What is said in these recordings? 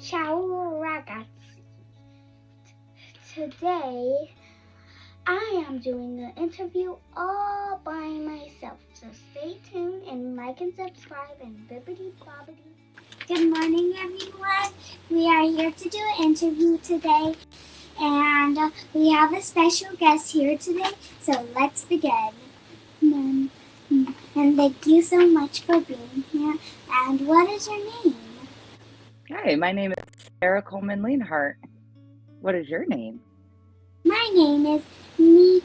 Ciao ragazzi. Today I am doing an interview all by myself. So stay tuned and like and subscribe and bibbidi bobbidi. Good morning everyone. We are here to do an interview today and we have a special guest here today. So let's begin. And thank you so much for being here. And what is your name? Hi, my name is Sarah Coleman Leanhart. What is your name? My name is Mia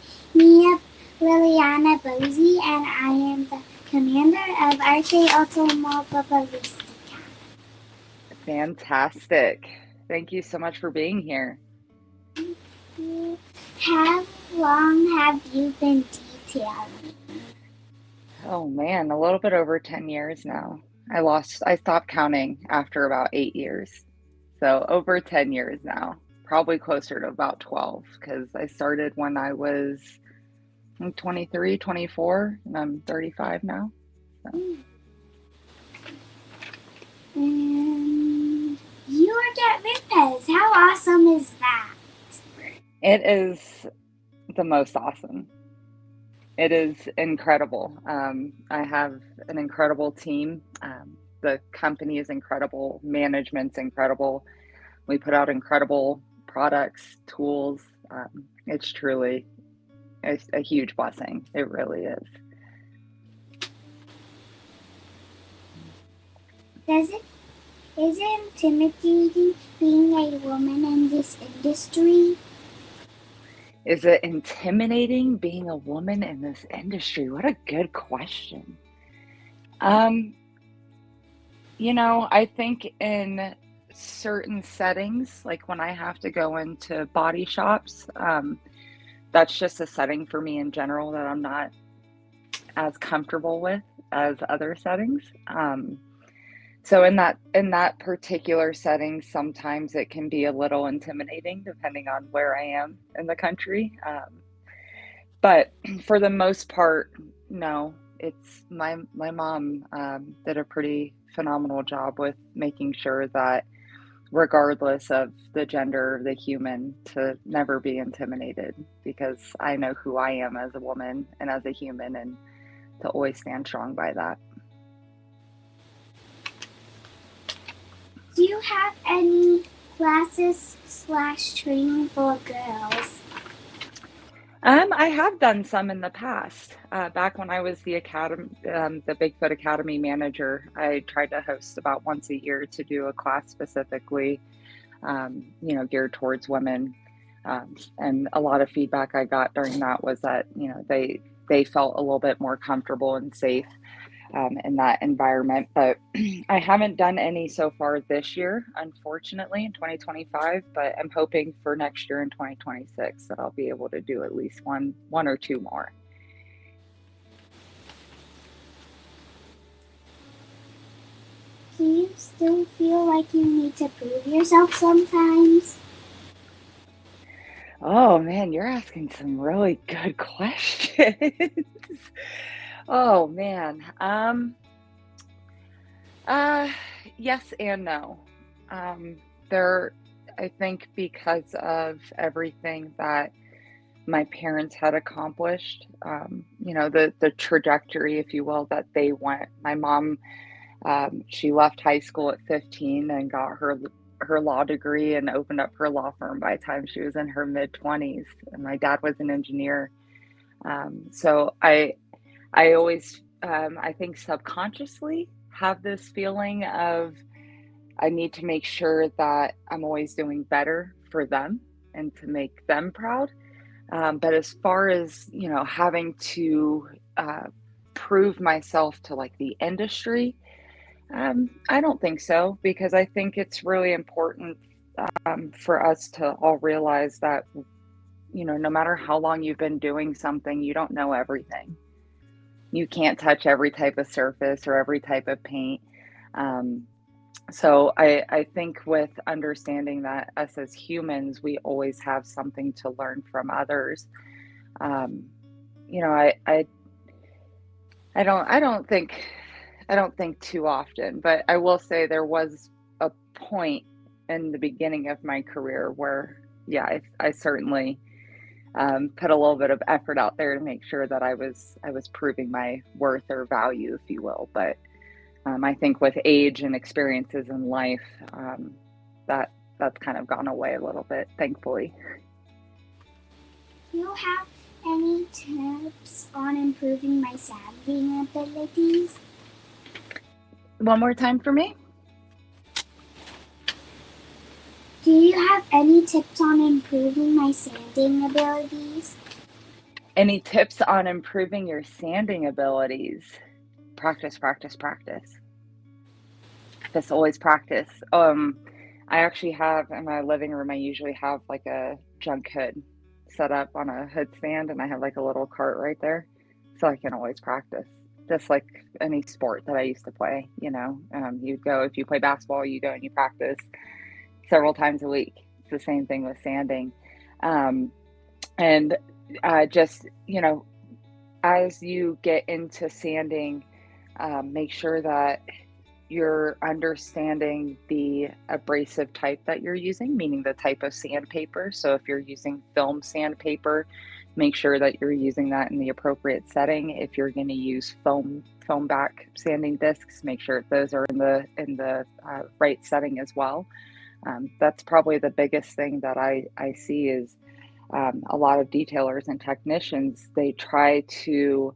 Liliana Bozy, and I am the commander of Arte Automobilistica. Fantastic. Thank you so much for being here. How long have you been detailing? Oh man, a little bit over 10 years now. I stopped counting after about 8 years. So over 10 years now, probably closer to about 12 because I started when I was 23, 24, and I'm 35 now. So. You work at Rupes. How awesome is that? It is the most awesome. It is incredible. I have an incredible team. The company is incredible. Management's incredible. We put out incredible products, tools. It's truly a huge blessing. It really is. Is it intimidating being a woman in this industry? Is it intimidating being a woman in this industry? What a good question. I think in certain settings, like when I have to go into body shops, that's just a setting for me in general that I'm not as comfortable with as other settings. So in that particular setting, sometimes it can be a little intimidating depending on where I am in the country. But for the most part, no. It's my mom did a pretty phenomenal job with making sure that regardless of the gender of the human, to never be intimidated because I know who I am as a woman and as a human, and to always stand strong by that. Do you have any classes/training for girls? I have done some in the past. Back when I was the Bigfoot Academy manager, I tried to host about once a year to do a class specifically, geared towards women. And a lot of feedback I got during that was that, they felt a little bit more comfortable and safe in that environment. But I haven't done any so far this year, unfortunately, in 2025. But I'm hoping for next year in 2026 that I'll be able to do at least one or two more. Do you still feel like you need to prove yourself sometimes? Oh man, you're asking some really good questions. Oh man. Uh, yes and no. Um, there, I think because of everything that my parents had accomplished, the trajectory, if you will, that they went. My mom, she left high school at 15 and got her law degree and opened up her law firm by the time she was in her mid 20s. And my dad was an engineer. So I always, I think subconsciously have this feeling of I need to make sure that I'm always doing better for them and to make them proud. But as far as, having to prove myself to like the industry, I don't think so, because I think it's really important for us to all realize that, no matter how long you've been doing something, you don't know everything. You can't touch every type of surface or every type of paint. So I think with understanding that us as humans, we always have something to learn from others. Um, I don't think too often, but I will say there was a point in the beginning of my career where, yeah, I certainly put a little bit of effort out there to make sure that I was proving my worth or value, if you will. But I think with age and experiences in life, that that's kind of gone away a little bit, thankfully. Do you have any tips on improving my sanding abilities? One more time for me. Do you have any tips on improving my sanding abilities? Any tips on improving your sanding abilities? Practice, practice, practice. Just always practice. I actually have in my living room, I usually have like a junk hood set up on a hood stand, and I have like a little cart right there, so I can always practice. Just like any sport that I used to play, you go, if you play basketball, you go and you practice several times a week. It's the same thing with sanding. Um, and just, as you get into sanding, make sure that you're understanding the abrasive type that you're using, meaning the type of sandpaper. So if you're using film sandpaper, make sure that you're using that in the appropriate setting. If you're going to use foam back sanding discs, make sure those are in the right setting as well. That's probably the biggest thing that I see is a lot of detailers and technicians, they try to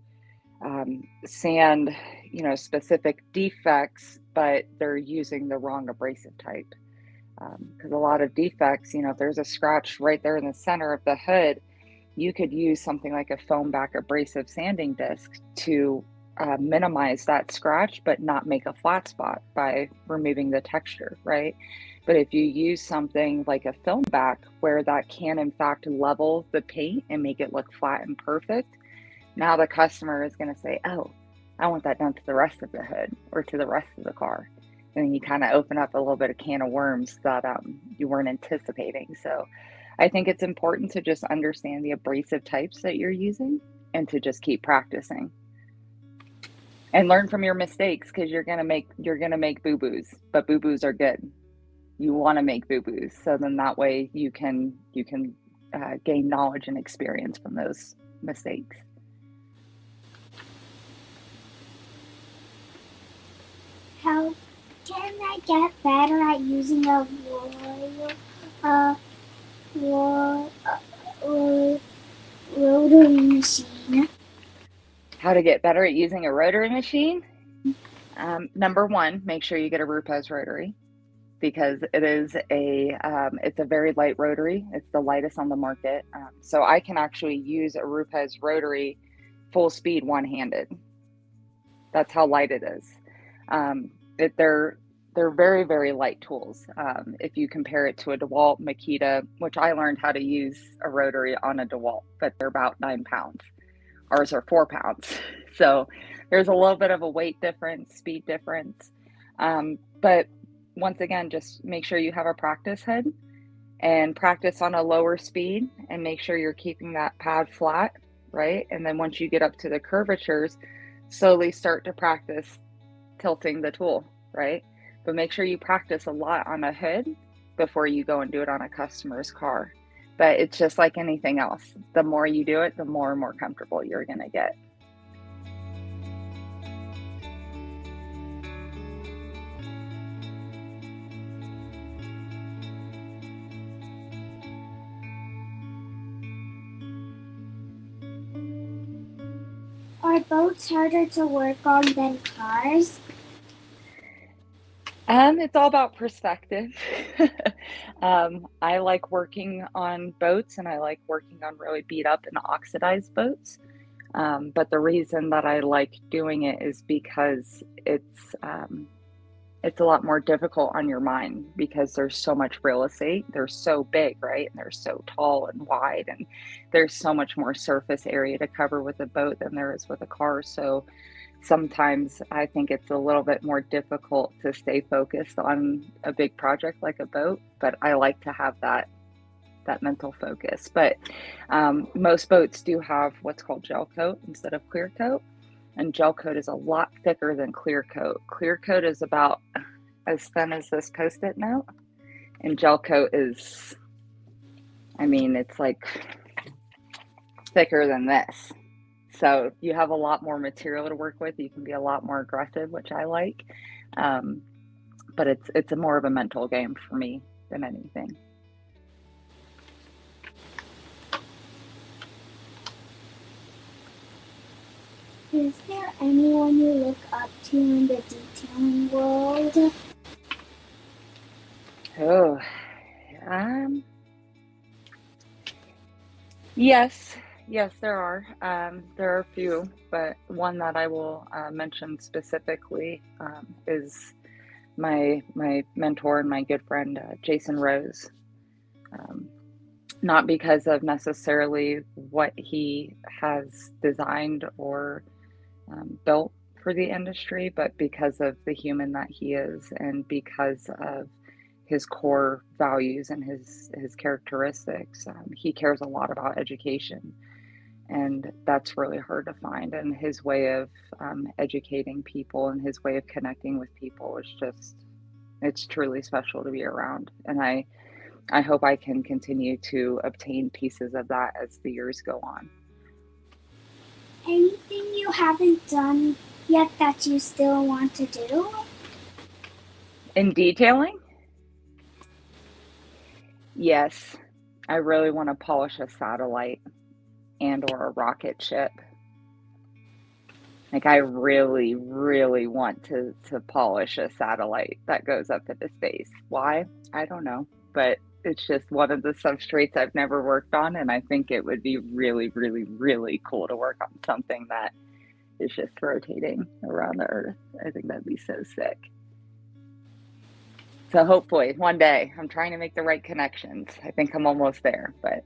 sand, specific defects, but they're using the wrong abrasive type. Because a lot of defects, if there's a scratch right there in the center of the hood, you could use something like a foam back abrasive sanding disc to minimize that scratch, but not make a flat spot by removing the texture, right? But if you use something like a film back where that can in fact level the paint and make it look flat and perfect, now the customer is going to say, oh, I want that done to the rest of the hood or to the rest of the car. And then you kind of open up a little bit of can of worms that you weren't anticipating. So I think it's important to just understand the abrasive types that you're using and to just keep practicing and learn from your mistakes, because you're gonna make boo-boos, but boo-boos are good. You want to make boo-boos, so then that way you can gain knowledge and experience from those mistakes. How can I get better at using a uh, ro- uh, rotary machine? How to get better at using a rotary machine? Number one, make sure you get a Rupes rotary, because it's a very light rotary. It's the lightest on the market. So I can actually use a Rupes rotary full speed one-handed. That's how light it is. Um, they're very, very light tools. If you compare it to a DeWalt Makita, which I learned how to use a rotary on a DeWalt, but they're about 9 pounds. Ours are 4 pounds. So there's a little bit of a weight difference, speed difference. But once again, just make sure you have a practice head and practice on a lower speed and make sure you're keeping that pad flat, right? And then once you get up to the curvatures, slowly start to practice tilting the tool, right? But make sure you practice a lot on a hood before you go and do it on a customer's car. But it's just like anything else. The more you do it, the more and more comfortable you're going to get. Are boats harder to work on than cars? It's all about perspective. I like working on boats, and I like working on really beat up and oxidized boats. But the reason that I like doing it is because it's a lot more difficult on your mind, because there's so much real estate. They're so big, right? And they're so tall and wide, and there's so much more surface area to cover with a boat than there is with a car. So sometimes I think it's a little bit more difficult to stay focused on a big project like a boat, but I like to have that mental focus. But most boats do have what's called gel coat instead of clear coat, and gel coat is a lot thicker than clear coat. Clear coat is about as thin as this Post-it note, And gel coat is, I mean, it's like thicker than this. So you have a lot more material to work with. You can be a lot more aggressive, which I like. Um, but it's a more of a mental game for me than anything. Is there anyone you look up to in the detailing world? Oh, yes, there are. There are a few, but one that I will mention specifically is my mentor and my good friend Jason Rose. Not because of necessarily what he has designed or built for the industry, but because of the human that he is, and because of his core values and his characteristics. He cares a lot about education, and that's really hard to find. And his way of educating people and his way of connecting with people is just, it's truly special to be around. And I hope I can continue to obtain pieces of that as the years go on. Anything you haven't done yet that you still want to do? In detailing? Yes, I really want to polish a satellite and or a rocket ship. Like I really, really want to polish a satellite that goes up into space. Why? I don't know, but it's just one of the substrates I've never worked on, and I think it would be really, really, really cool to work on something that is just rotating around the Earth. I think that'd be so sick. So hopefully one day, I'm trying to make the right connections. I think I'm almost there, but.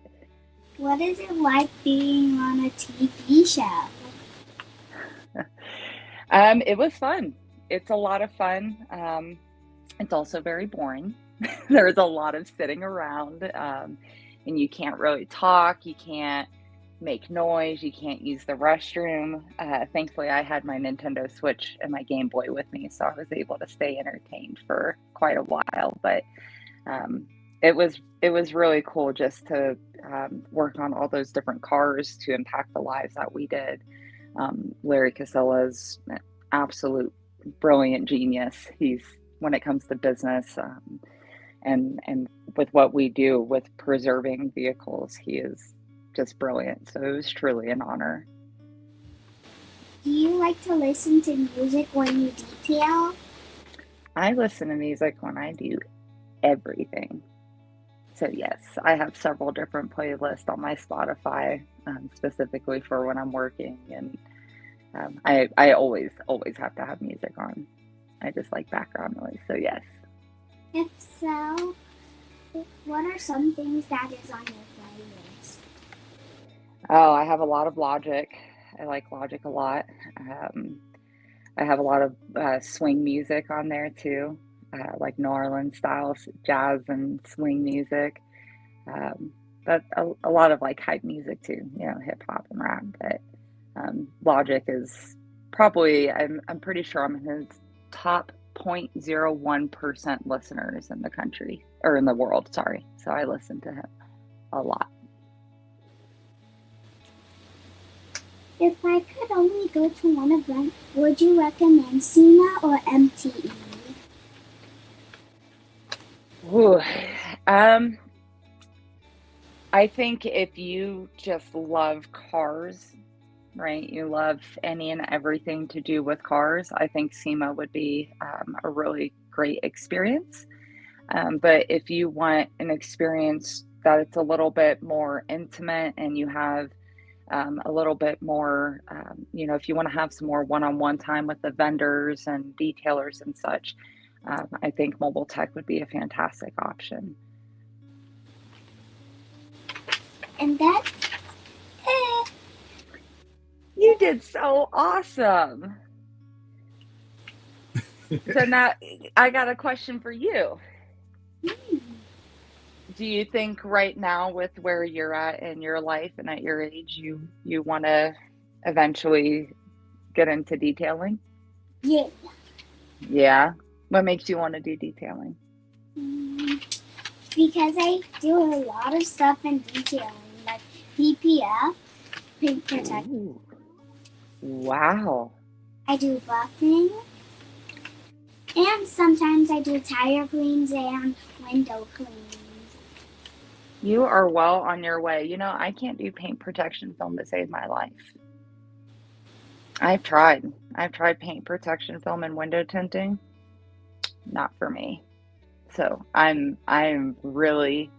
What is it like being on a TV show? It was fun. It's a lot of fun. It's also very boring. There's a lot of sitting around, and you can't really talk. You can't make noise. You can't use the restroom. Thankfully, I had my Nintendo Switch and my Game Boy with me, so I was able to stay entertained for quite a while. But it was really cool just to work on all those different cars to impact the lives that we did. Larry Casilla's an absolute brilliant genius. He's, when it comes to business, and with what we do with preserving vehicles, he is just brilliant. So it was truly an honor. Do you like to listen to music when you detail? I listen to music when I do everything. So yes, I have several different playlists on my Spotify, specifically for when I'm working, and I always have to have music on. I just like background noise. So yes. If so, what are some things that is on your playlist? Oh, I have a lot of Logic. I like Logic a lot. I have a lot of swing music on there too, like New Orleans style jazz and swing music. But a lot of like hype music too, hip hop and rap. But Logic is probably, I'm pretty sure I'm in his top 0.01% listeners in the country, or in the world, sorry. So I listen to him a lot. If I could only go to one event, would you recommend SEMA or MTE? Ooh, I think if you just love cars, right? You love any and everything to do with cars. I think SEMA would be a really great experience. But if you want an experience that it's a little bit more intimate and you have a little bit more, if you want to have some more one-on-one time with the vendors and detailers and such, I think Mobile Tech would be a fantastic option. And that, You did so awesome. So now I got a question for you. Do you think right now, with where you're at in your life and at your age, you want to eventually get into detailing? Yeah. Yeah. What makes you want to do detailing? Because I do a lot of stuff in detailing, like PPF, paint protection. Ooh. Wow. I do buffing, and sometimes I do tire cleans and window cleans. You are well on your way. You know, I can't do paint protection film to save my life. I've tried. I've tried paint protection film and window tinting. Not for me. So I'm really,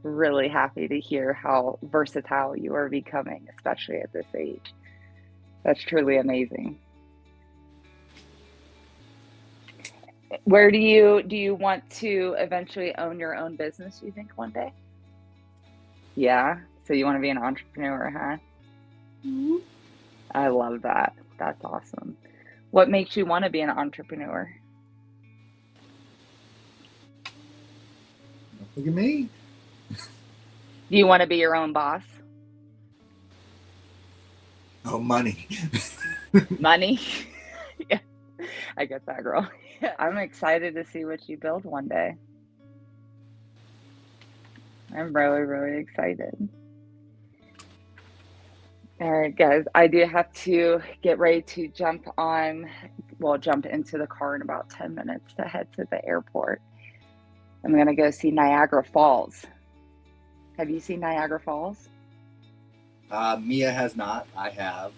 really happy to hear how versatile you are becoming, especially at this age. That's truly amazing. Where do you want to eventually own your own business, you think, one day? Yeah. So you want to be an entrepreneur, huh? Hmm? I love that. That's awesome. What makes you want to be an entrepreneur? Look at me. Do you want to be your own boss? Oh, money. Money? Yeah, I get that, girl. Yeah, I'm excited to see what you build one day. I'm really, really excited. All right, guys, I do have to get ready to jump into the car in about 10 minutes to head to the airport. I'm going to go see Niagara Falls. Have you seen Niagara Falls? Mia has not. I have.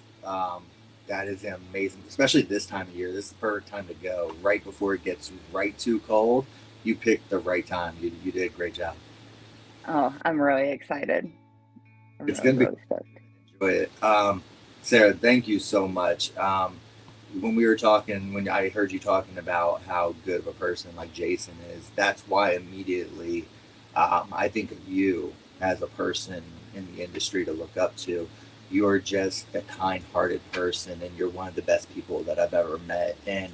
That is amazing, especially this time of year. This is the perfect time to go. Right before it gets right too cold, you picked the right time. You did a great job. Oh, I'm really excited. I'm It's really, gonna be really stoked. enjoy it. Sarah, thank you so much. When we were talking, when I heard you talking about how good of a person like Jason is, that's why immediately I think of you as a person in the industry to look up to. You're just a kind-hearted person, and you're one of the best people that I've ever met. And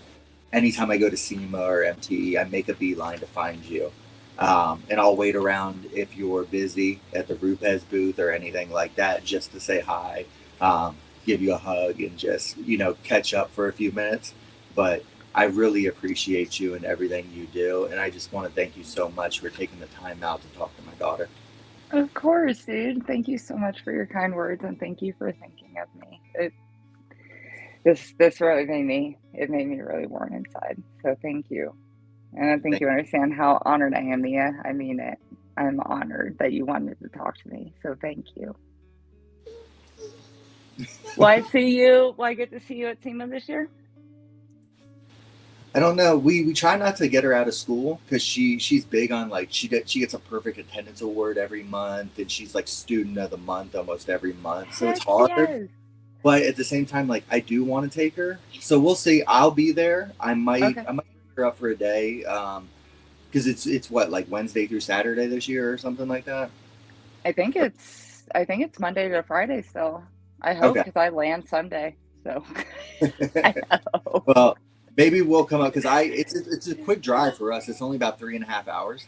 anytime I go to SEMA or MTE, I make a beeline to find you. And I'll wait around if you're busy at the Rupes booth or anything like that just to say hi, give you a hug, and just, catch up for a few minutes. But I really appreciate you and everything you do. And I just want to thank you so much for taking the time out to talk to my daughter. Of course, dude. Thank you so much for your kind words, and thank you for thinking of me. This really made me really warm inside. So thank you. And I think Thank you understand how honored I am, Mia. I mean it. I'm honored that you wanted to talk to me. So thank you. Will I see you? Will I get to see you at SEMA this year? I don't know. We try not to get her out of school because she's big on, like, she gets a perfect attendance award every month, and she's like student of the month almost every month. So it's Heck hard. yes. But at the same time, like, I do want to take her. So we'll see. I'll be there. I might Okay. bring her up for a day. Because it's what, like Wednesday through Saturday this year or something like that. I think it's Monday to Friday still. I hope, Okay. because I land Sunday. So I know. Well, maybe we'll come up because it's a quick drive for us. It's only about 3.5 hours.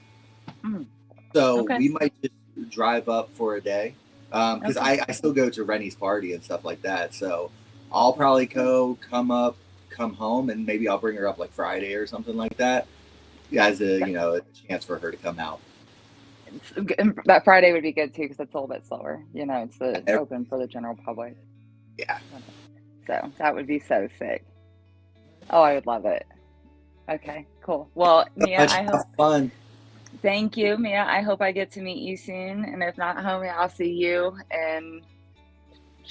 Mm, So okay. we might just drive up for a day. Because Okay. I still go to Rennie's party and stuff like that. So I'll probably come up, come home, and maybe I'll bring her up like Friday or something like that. As a chance for her to come out. That Friday would be good too, because it's a little bit slower. It's open for the general public. Yeah. So that would be so sick. Oh, I would love it. Okay, cool. Well, Mia, I hope. Have fun. Thank you, Mia. I hope I get to meet you soon. And if not, homie, I'll see you in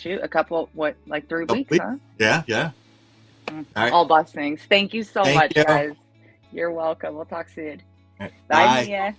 a couple, like 3 weeks, huh? Yeah. All right. All blessings. Thank you so Thank much, you. guys. You're welcome. We'll talk soon. All right. Bye, Bye. Mia.